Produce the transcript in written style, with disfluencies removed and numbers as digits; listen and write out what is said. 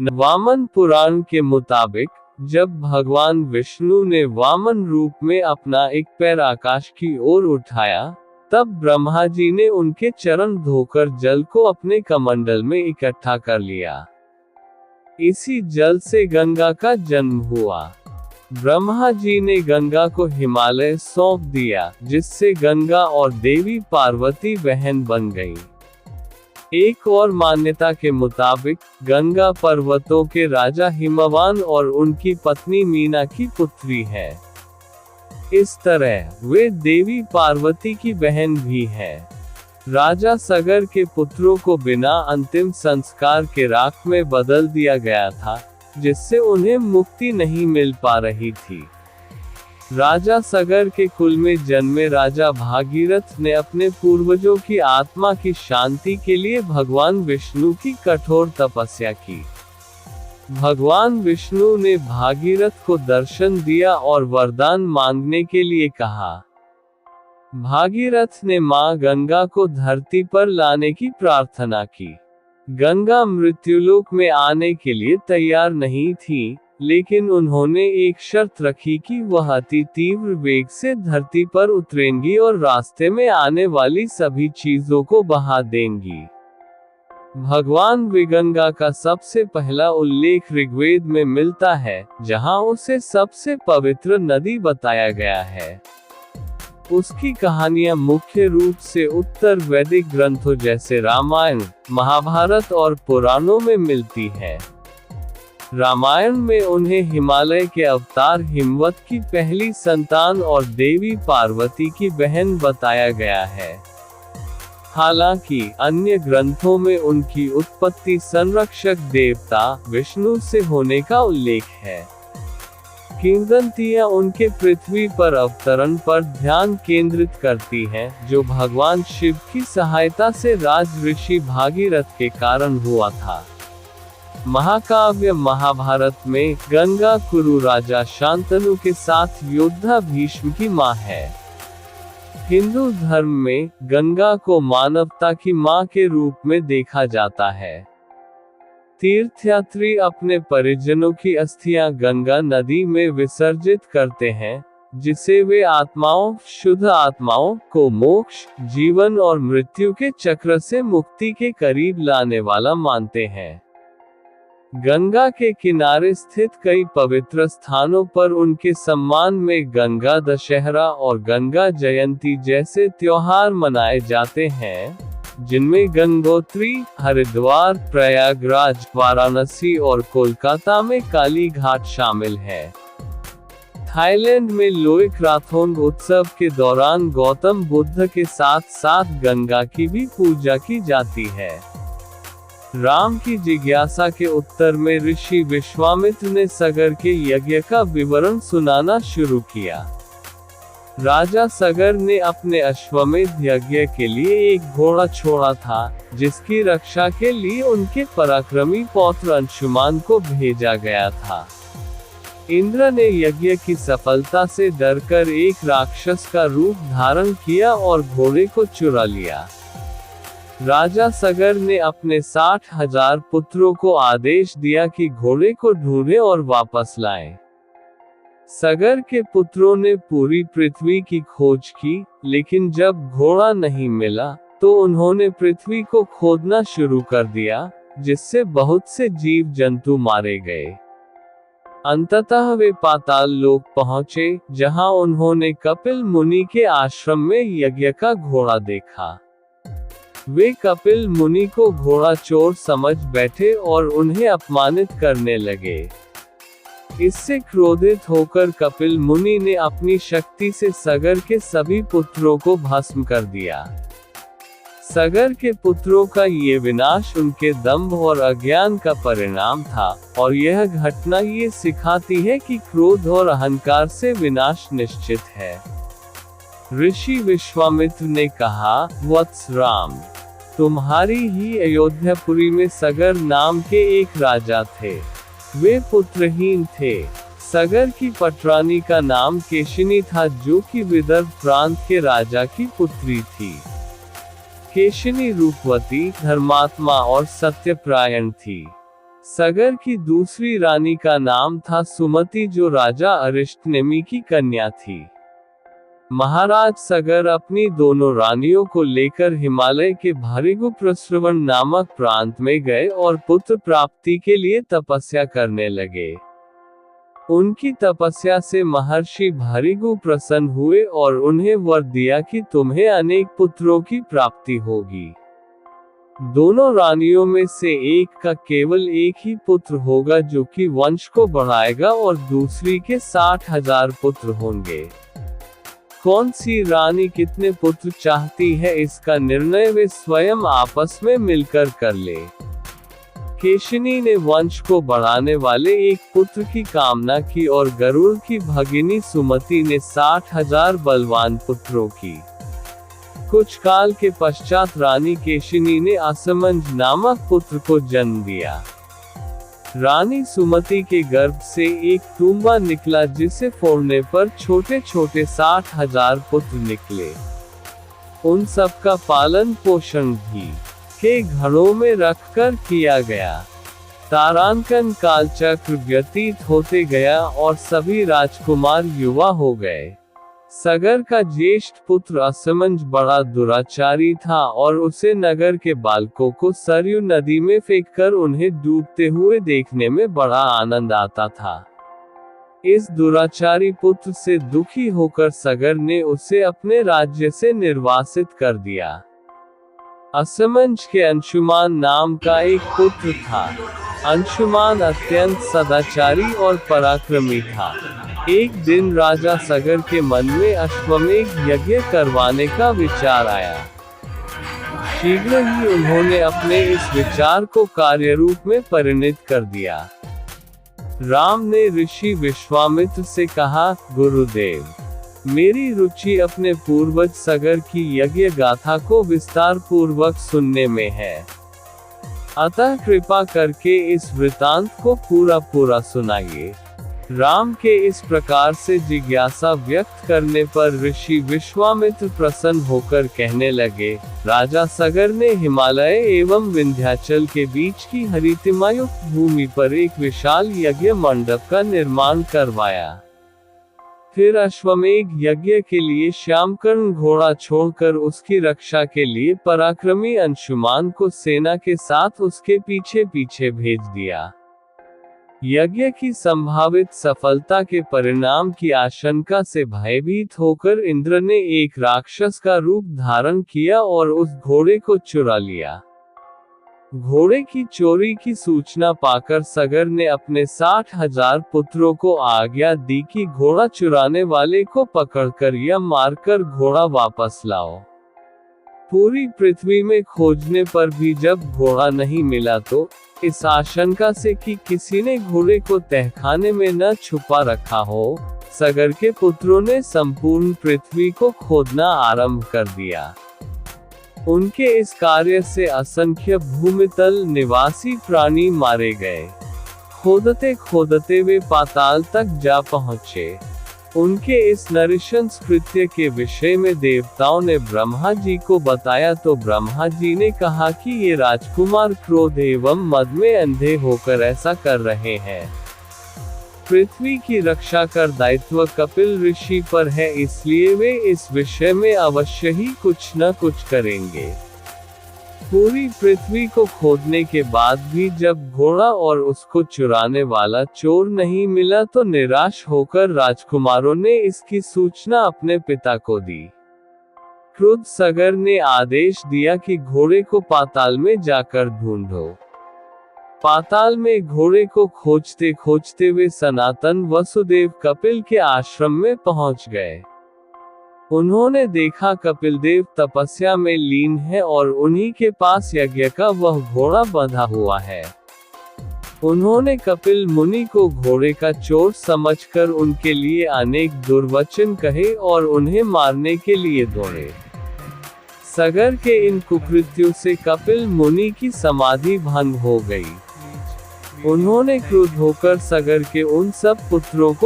वामन पुराण के मुताबिक जब भगवान विष्णु ने वामन रूप में अपना एक पैर आकाश की ओर उठाया, तब ब्रह्मा जी ने उनके चरण धोकर जल को अपने कमंडल में इकट्ठा कर लिया। इसी जल से गंगा का जन्म हुआ। ब्रह्मा जी ने गंगा को हिमालय सौंप दिया, जिससे गंगा और देवी पार्वती बहन बन गई। एक और मान्यता के मुताबिक गंगा पर्वतों के राजा हिमवान और उनकी पत्नी मीना की पुत्री है। इस तरह वे देवी पार्वती की बहन भी है। राजा सगर के पुत्रों को बिना अंतिम संस्कार के राख में बदल दिया गया था, जिससे उन्हें मुक्ति नहीं मिल पा रही थी। राजा सगर के कुल में जन्मे राजा भागीरथ ने अपने पूर्वजों की आत्मा की शांति के लिए भगवान विष्णु की कठोर तपस्या की। भगवान विष्णु ने भागीरथ को दर्शन दिया और वरदान मांगने के लिए कहा। भागीरथ ने मां गंगा को धरती पर लाने की प्रार्थना की। गंगा मृत्युलोक में आने के लिए तैयार नहीं थी, लेकिन उन्होंने एक शर्त रखी कि वह अति तीव्र वेग से धरती पर उतरेंगी और रास्ते में आने वाली सभी चीजों को बहा देंगी। भगवान विगंगा का सबसे पहला उल्लेख ऋग्वेद में मिलता है, जहां उसे सबसे पवित्र नदी बताया गया है। उसकी कहानियां मुख्य रूप से उत्तर वैदिक ग्रंथों जैसे रामायण, महाभारत और पुराणों में मिलती है। रामायण में उन्हें हिमालय के अवतार हिमवत की पहली संतान और देवी पार्वती की बहन बताया गया है। हालांकि अन्य ग्रंथों में उनकी उत्पत्ति संरक्षक देवता विष्णु से होने का उल्लेख है। किंवदंतियां उनके पृथ्वी पर अवतरण पर ध्यान केंद्रित करती हैं, जो भगवान शिव की सहायता से राज ऋषि भागीरथ के कारण हुआ था। महाकाव्य महाभारत में गंगा कुरु राजा शांतनु के साथ योद्धा भीष्म की मां है। हिंदू धर्म में गंगा को मानवता की मां के रूप में देखा जाता है। तीर्थयात्री अपने परिजनों की अस्थियां गंगा नदी में विसर्जित करते हैं, जिसे वे आत्माओं, शुद्ध आत्माओं को मोक्ष, जीवन और मृत्यु के चक्र से मुक्ति के करीब लाने वाला मानते हैं। गंगा के किनारे स्थित कई पवित्र स्थानों पर उनके सम्मान में गंगा दशहरा और गंगा जयंती जैसे त्योहार मनाए जाते हैं, जिनमें गंगोत्री, हरिद्वार, प्रयागराज, वाराणसी और कोलकाता में काली घाट शामिल है। थाईलैंड में लोई क्राथोंग उत्सव के दौरान गौतम बुद्ध के साथ साथ गंगा की भी पूजा की जाती है। राम की जिज्ञासा के उत्तर में ऋषि विश्वामित्र ने सगर के यज्ञ का विवरण सुनाना शुरू किया। राजा सगर ने अपने अश्वमेध यज्ञ के लिए एक घोड़ा छोड़ा था, जिसकी रक्षा के लिए उनके पराक्रमी पौत्र अंशुमान को भेजा गया था। इंद्र ने यज्ञ की सफलता से डरकर एक राक्षस का रूप धारण किया और घोड़े को चुरा लिया। राजा सगर ने अपने 60,000 पुत्रों को आदेश दिया कि घोड़े को ढूंढें और वापस लाएं। सगर के पुत्रों ने पूरी पृथ्वी की खोज की, लेकिन जब घोड़ा नहीं मिला, तो उन्होंने पृथ्वी को खोदना शुरू कर दिया, जिससे बहुत से जीव जंतु मारे गए। अंततः वे पाताल लोक पहुंचे, जहां उन्होंने कपिल मुनि के आश्रम में यज्ञ का घोड़ा देखा। वे कपिल मुनि को घोड़ा चोर समझ बैठे और उन्हें अपमानित करने लगे। इससे क्रोधित होकर कपिल मुनि ने अपनी शक्ति से सगर के सभी पुत्रों को भस्म कर दिया। सगर के पुत्रों का ये विनाश उनके दंभ और अज्ञान का परिणाम था, और यह घटना ये सिखाती है कि क्रोध और अहंकार से विनाश निश्चित है। ऋषि विश्वामित्र ने कहा, वत्स राम, तुम्हारी ही अयोध्यापुरी में सगर नाम के एक राजा थे। वे पुत्रहीन थे। सगर की पटरानी का नाम केशिनी था, जो कि विदर्भ प्रांत के राजा की पुत्री थी। केशिनी रूपवती, धर्मात्मा और सत्यप्रायण थी। सगर की दूसरी रानी का नाम था सुमति, जो राजा अरिष्टनेमि की कन्या थी। महाराज सगर अपनी दोनों रानियों को लेकर हिमालय के भृगुप्रस्रवण नामक प्रांत में गए और पुत्र प्राप्ति के लिए तपस्या करने लगे। उनकी तपस्या से महर्षि भृगु प्रसन्न हुए और उन्हें वर दिया कि तुम्हें अनेक पुत्रों की प्राप्ति होगी। दोनों रानियों में से एक का केवल एक ही पुत्र होगा जो कि वंश को बढ़ाएगा और दूसरी के 60,000 पुत्र होंगे। कौन सी रानी कितने पुत्र चाहती है, इसका निर्णय वे स्वयं आपस में मिलकर कर ले। केशिनी ने वंश को बढ़ाने वाले एक पुत्र की कामना की और गरुड़ की भगिनी सुमति ने 60,000 बलवान पुत्रों की। कुछ काल के पश्चात रानी केशिनी ने असमंज नामक पुत्र को जन्म दिया। रानी सुमति के गर्भ से एक टूंबा निकला जिसे फोड़ने पर छोटे छोटे 60,000 पुत्र निकले। उन सब का पालन पोषण भी के घड़ों में रखकर किया गया। तारांकन काल चक्र व्यतीत होते गया और सभी राजकुमार युवा हो गए। सगर का ज्येष्ठ पुत्र असमंज बड़ा दुराचारी था और उसे नगर के बालकों को सरयू नदी में फेंककर उन्हें डूबते हुए देखने में बड़ा आनंद आता था। इस दुराचारी पुत्र से दुखी होकर सगर ने उसे अपने राज्य से निर्वासित कर दिया। असमंज के अंशुमान नाम का एक पुत्र था। अंशुमान अत्यंत सदाचारी और पराक्रमी था। एक दिन राजा सगर के मन में अश्वमेध यज्ञ करवाने का विचार आया। शीघ्र ही उन्होंने अपने इस विचार को कार्यरूप में परिणत कर दिया। राम ने ऋषि विश्वामित्र से कहा, गुरुदेव, मेरी रुचि अपने पूर्वज सगर की यज्ञ गाथा को विस्तार पूर्वक सुनने में है। अतः कृपा करके इस वृतांत को पूरा सुनाइए। राम के इस प्रकार से जिज्ञासा व्यक्त करने पर ऋषि विश्वामित्र प्रसन्न होकर कहने लगे, राजा सगर ने हिमालय एवं विंध्याचल के बीच की हरितिमायुक्त भूमि पर एक विशाल यज्ञ मंडप का निर्माण करवाया। फिर अश्वमेध यज्ञ के लिए श्यामकर्ण घोड़ा छोड़कर उसकी रक्षा के लिए पराक्रमी अंशुमान को सेना के साथ उसके पीछे पीछे भेज दिया। यज्ञ की संभावित सफलता के परिणाम की आशंका से भयभीत होकर इंद्र ने एक राक्षस का रूप धारण किया और उस घोड़े को चुरा लिया। घोड़े की चोरी की सूचना पाकर सगर ने अपने 60,000 पुत्रों को आज्ञा दी कि घोड़ा चुराने वाले को पकड़कर या मारकर घोड़ा वापस लाओ। पूरी पृथ्वी में खोजने पर भी जब घोड़ा नहीं मिला तो इस आशंका से कि किसी ने घोड़े को तहखाने में न छुपा रखा हो, सगर के पुत्रों ने संपूर्ण पृथ्वी को खोदना आरंभ कर दिया। उनके इस कार्य से असंख्य भूमितल निवासी प्राणी मारे गए। खोदते खोदते वे पाताल तक जा पहुँचे। उनके इस नृशंस कृत्य के विषय में देवताओं ने ब्रह्मा जी को बताया तो ब्रह्मा जी ने कहा कि ये राजकुमार क्रोध एवं मद में अंधे होकर ऐसा कर रहे हैं। पृथ्वी की रक्षा कर दायित्व कपिल ऋषि पर है, इसलिए वे इस विषय में अवश्य ही कुछ न कुछ करेंगे। पूरी पृथ्वी को खोदने के बाद भी जब घोड़ा और उसको चुराने वाला चोर नहीं मिला तो निराश होकर राजकुमारों ने इसकी सूचना अपने पिता को दी। क्रुद्ध सगर ने आदेश दिया कि घोड़े को पाताल में जाकर ढूंढो। पाताल में घोड़े को खोजते खोजते वे सनातन वसुदेव कपिल के आश्रम में पहुंच गए। उन्होंने देखा कपिल देव तपस्या में लीन है और उन्हीं के पास यज्ञ का वह घोड़ा बंधा हुआ है। उन्होंने कपिल मुनि को घोड़े का चोर समझकर उनके लिए अनेक दुर्वचन कहे और उन्हें मारने के लिए दौड़े। सगर के इन कुकृत्यों से कपिल मुनि की समाधि भंग हो गई। उन्होंने क्रुद्ध होकर सगर के उन सब पुत्रों को